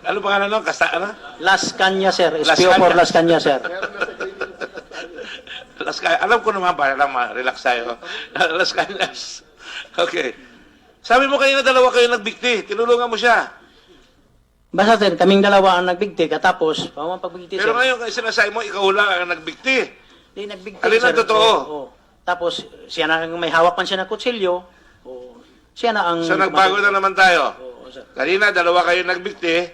Ano pangalan nun? Ano? Las Cañas, sir. Las SPO4 Cañas. Las Cañas, sir. Alam ko naman para lang ma-relax tayo. Las Cañas. Okay. Sabi mo kanina dalawa kayo nagbigti. Tinulungan mo siya. Basta, sir, kaming dalawa ang nagbigti. Katapos, pagbigti, sir. Pero ngayon kasi sinasabi mo, ikaw lang ang nagbigti. Di nagbigti, Alin ang sir. totoo? Oo. Tapos, siya na ang may hawak man siya ng kutsilyo. Oo. Siya na ang... So nagbago na naman tayo. Oo, sir. Kanina, dalawa kayo nagbigti.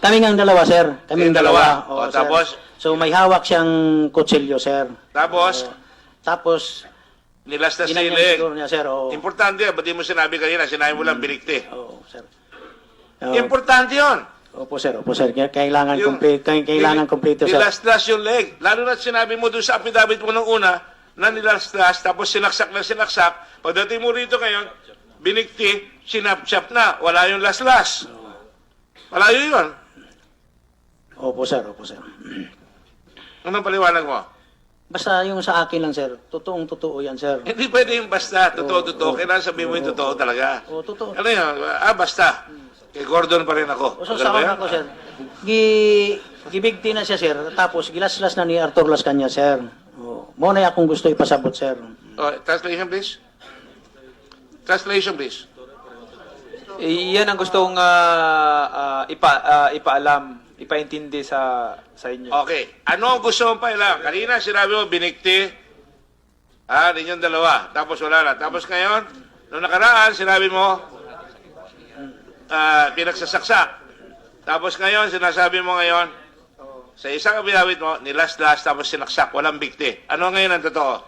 Kaming ang dalawa, sir. Kaming Yung dalawa. dalawa. O, Oo, sir. tapos? So, may hawak siyang kutsilyo, sir. Tapos, Tapos, nilastas sa ginanyan ilig. siguro niya, sir. Oo. Importante, ba't di mo sinabi kanina? Sinabi mo lang binigti. Oo, sir. Importante yun. Opo, sir. Opo, sir. Kailangan kompleto, sir. Nilaslas yung leg. Lalo na sinabi mo doon sa affidavit mo nung una, na nilaslas, tapos sinaksak na sinaksak. Pagdating mo rito ngayon, binigti, sinapchap na. Wala yung laslas. Malayo yun. Opo, sir. Opo, sir. Anong paliwanag mo? Basta yung sa akin lang, sir. Totoo yan, sir. Hindi pwede yung basta. Totoo. Kailangan sabihin mo yung totoo talaga. Oo, totoo. Ano yun? Basta. Kay Gordon pa rin ako. O, so, Ganun ba sa yan? ako, sir. Gibigti na siya, sir. Tapos, gilaslas na ni Arthur Las Cañas, sir. Mo na akong gusto ipasabot, sir. Translation, please. Translation, please. Yan ang gustong ipaintindi sa inyo. Okay. Ano ang gusto mong pailang? Kanina sinabi mo, binikti. Ninyong dalawa. Tapos wala na. Tapos ngayon, nung nakaraan, sinabi mo, pinagsasaksak. Tapos ngayon, sinasabi mo ngayon, sa isang abiyawit mo, nilaslas, tapos sinaksak, walang bikti. Ano ngayon ang totoo?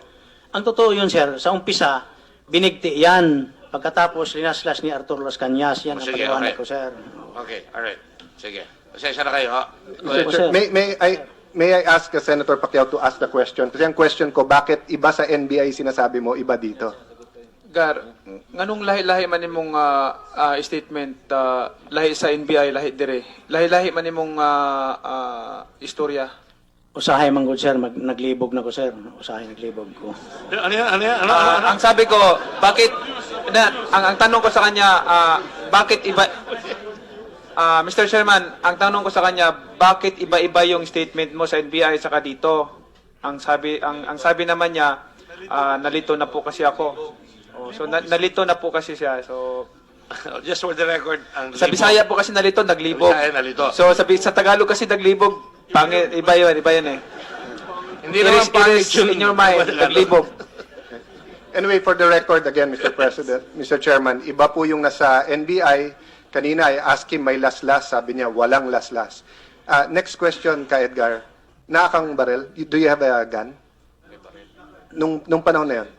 Ang totoo yun, sir. Sa umpisa, binigti yan. Pagkatapos, linaslas ni Arthur Las Cañas. Yan ang Sige, paliwanag okay. ko, sir. Okay, alright. Sige. Pasensya na kayo, ha? Opo, sir. May I ask Senator Pacquiao to ask the question? Kasi ang question ko, bakit iba sa NBI sinasabi mo, iba dito? Gar, nganong lahi-lahi man imong statement lahi sa NBI lahi dire. Lahi-lahi man imong istorya. Usahay man gud sir, naglibog na ko sir. Usahay naglibog ko. Ano yan? Ano yan? Ano? Ang sabi ko, bakit ang tanong ko sa kanya, bakit iba Mr. Chairman, ang tanong ko sa kanya, bakit iba-iba yung statement mo sa NBI saka dito? Ang sabi naman niya, nalito na po kasi ako. So nalito na po kasi siya. So Just for the record, ang sa Bisaya po kasi nalito, naglibog. Bisaya, nalito. So sa Tagalog kasi naglibog, pangit, iba yun eh. Hindi naman pangit yun. In your mind, naglibog. Anyway, for the record, again, Mr. President, Mr. Chairman, iba po yung nasa NBI. Kanina, I asked him, may laslas. Sabi niya, walang laslas. Next question, ka Edgar. Nakakang barel? Do you have a gun? Nung panahon na yun?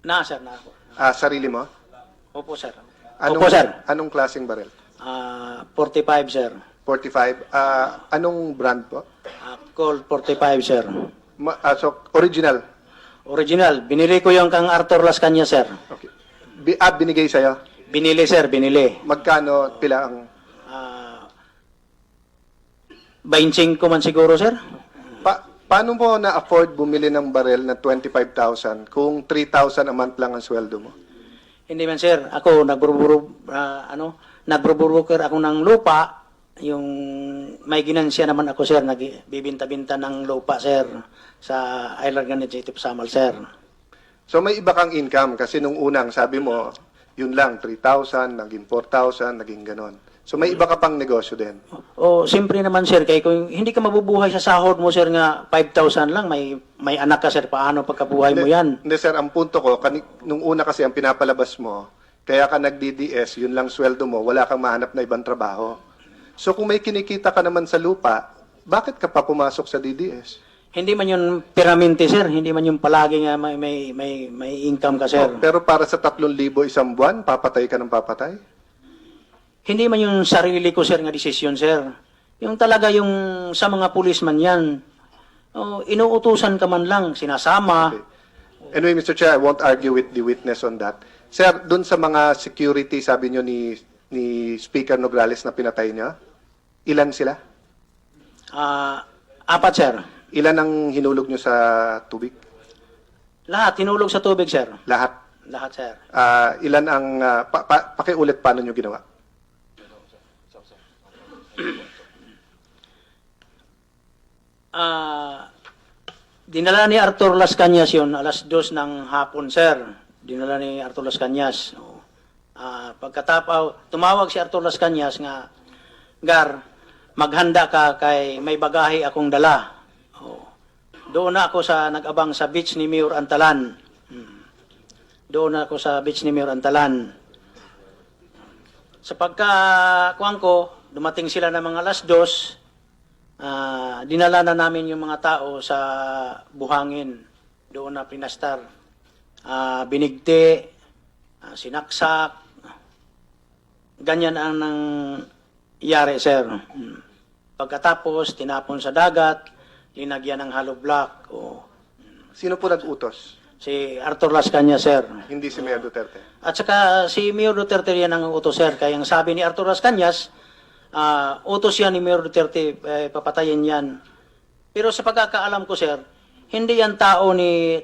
Na sir, na ako. Sarili mo? Opo sir. Anong, Opo sir. Anong klaseng barel? 45 sir. 45. Anong brand po? Colt 45 sir. So, original. Original. Binili ko yung kang Arthur Las Cañas sir. Okay. Binigay sa'yo? Binili sir, binili. Magkano pila ang... 25 man siguro sir. Paano mo na-afford bumili ng barel na 25,000 kung 3,000 a month lang ang sweldo mo? Hindi man sir, ako nagbroker ako ng lupa. Yung may ginansya naman ako sir, nagbibinta-binta ng lupa sir sa Island Native Samal sir. So may iba kang income kasi nung unang sabi mo, yun lang, 3,000, naging 4,000, naging ganon. So may iba ka pang negosyo din. O siyempre naman sir, kay kung hindi ka mabubuhay sa sahod mo sir nga 5,000 lang, may anak ka sir, paano pagkabuhay mo yan? Hindi sir, ang punto ko, nung una kasi ang pinapalabas mo, kaya ka nag-DDS, yun lang sweldo mo, wala kang mahanap na ibang trabaho. So kung may kinikita ka naman sa lupa, bakit ka pa pumasok sa DDS? Hindi man yun permanente sir, hindi man yung palagi nga may income ka sir. Pero para sa 3,000 isang buwan, papatay ka ng papatay? Hindi man yung sarili ko sir nga desisyon sir. Yung talaga yung sa mga policeman yan. Inuutusan ka man lang, sinasama. Okay. Anyway, Mr. Chair, I won't argue with the witness on that. Sir, dun sa mga security, sabi nyo ni Speaker Nograles na pinatay niya, ilan sila? 4 sir. Ilan ang hinulog nyo sa tubig? Lahat, tinulog sa tubig sir. Lahat. Lahat sir. Ilan ang, pakiulit paano nyo ginawa? Dinala ni Arthur Las Cañas yun, alas 2 ng hapon, sir. Dinala ni Arthur Las Cañas. Pagkatapaw, tumawag si Arthur Las Cañas nga, Gar, maghanda ka kay may bagahe akong dala. Doon na ako nag-abang sa beach ni Mayor Antalan. Doon na ako sa beach ni Mayor Antalan. Sa pagkakuan ko, dumating sila ng mga alas 2, dinala na namin yung mga tao sa buhangin. Doon na pinastar. Binigti, sinaksak. Ganyan ang nangyari, sir. Pagkatapos, tinapon sa dagat, linagyan ng hollow block. Sino po nag-utos? Si Arthur Las Cañas, sir. Hindi si Mayor Duterte. At saka si Mayor Duterte yan ang utos, sir. Kaya ang sabi ni Arthur Las Cañas, utos yan ni Mayor Duterte, papatayin yan. Pero sa pagkakaalam ko, sir, hindi yan tao ni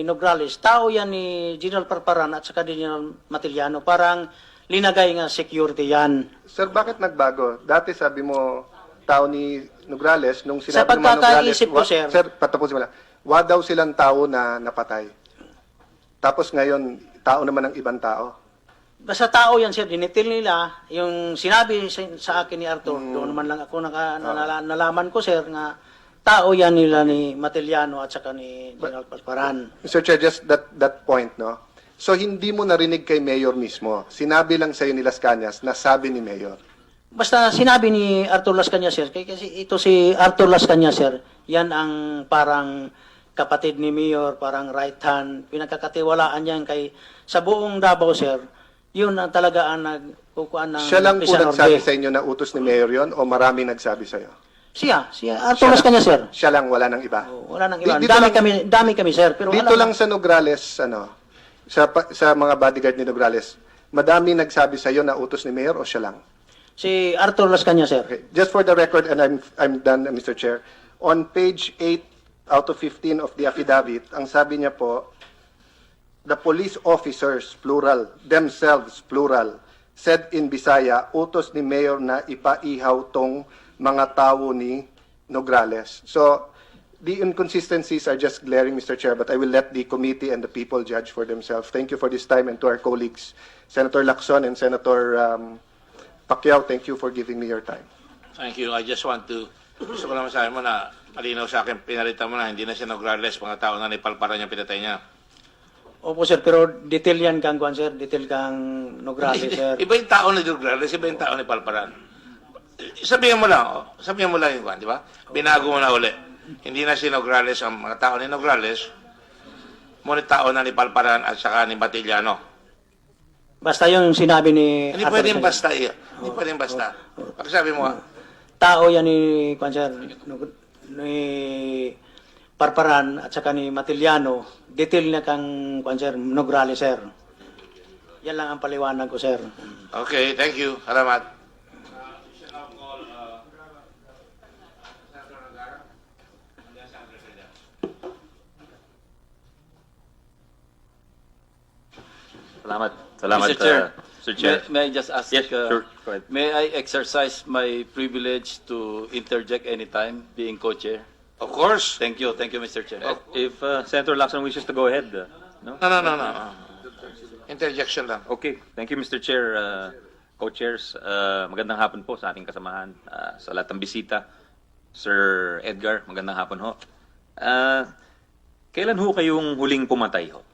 Nograles. Tao yan ni General Parparan at saka General Matiliano. Parang linagay nga security yan. Sir, bakit nagbago? Dati sabi mo, tao ni Nograles, nung Sa sinabi naman Nograles, pagkakaisip ko, sir. Sir, patapusin mo lang. Daw silang tao na napatay. Tapos ngayon, tao naman ng ibang tao. Basta tao yan, sir. Dinitil nila. Yung sinabi sa akin ni Arthur, doon naman lang ako nalaman ko, sir, nga tao yan nila ni Matiliano at saka ni General Parparan. Mr. Chair, just that point, no? So, hindi mo narinig kay Mayor mismo. Sinabi lang sa'yo ni Las Cañas na sabi ni Mayor. Basta sinabi ni Arthur Las Cañas, sir, kasi ito si Arthur Las Cañas, sir, yan ang parang kapatid ni Mayor, parang right hand, pinagkakatiwalaan yan kay, sa buong Davao, sir, yun ang talaga ang nagkukuan ng Siya lang po Pisan nagsabi Orbe. sa inyo na utos ni Mayor yon o maraming nagsabi sa'yo? Siya, Arthur Las Cañas, sir. Siya lang, wala nang iba? Wala nang iba. Dito Dami kami, sir, pero Dito lang sa Nograles, sa mga bodyguard ni Nograles, madami nagsabi sa iyo na utos ni Mayor o siya lang? Si Arthur Las Cañas, sir. Okay. Just for the record, and I'm done, Mr. Chair. On page 8 out of 15 of the affidavit, ang sabi niya po, the police officers, plural, themselves, plural, said in Bisaya, utos ni Mayor na ipaihaw tong mga tao ni Nograles. So, the inconsistencies are just glaring, Mr. Chair, but I will let the committee and the people judge for themselves. Thank you for this time, and to our colleagues, Senator Lacson and Senator Pacquiao, thank you for giving me your time. Thank you. I just want to, gusto ko naman sabi mo na malinaw sa akin, pinalitan mo na, hindi na siya Nograles, mga tao na nipalparan yung pinatay niya. Opo, sir, pero detail yan kang kwan, sir. Detail kang Nograles, sir. Iba yung tao ni Nograles, iba yung tao ni Palparan. Sabihin mo lang yung kwan, di ba? Binago mo na uli. Hindi na si Nograles ang mga tao ni Nograles, ngunit tao na ni Palparan at saka ni Batillano. Basta yung sinabi ni Hindi Arthur pwedeng Las basta iya. Hindi pwedeng basta. Pag sabi mo, Tao yan ni kwan, sir, ni Parparan at saka ni Matiliano. Detail na kang kwan, sir, Nograles, sir. Yan lang ang paliwanag ko, sir. okay, thank you. Salamat. Salamat. Salamat, Mr. Chair, Mr. Chair. May I just ask, Yes, sure. Go ahead. may I exercise my privilege to interject anytime, being co-chair? Of course. Thank you, Mr. Chair. If Senator Lacson wishes to go ahead, no? No. Interjection lang. Okay. Thank you, Mr. Chair, co-chairs. Magandang hapon po sa ating kasamahan, sa lahat ng bisita. Sir Edgar, magandang hapon ho. Kailan ho kayong huling pumatay ho?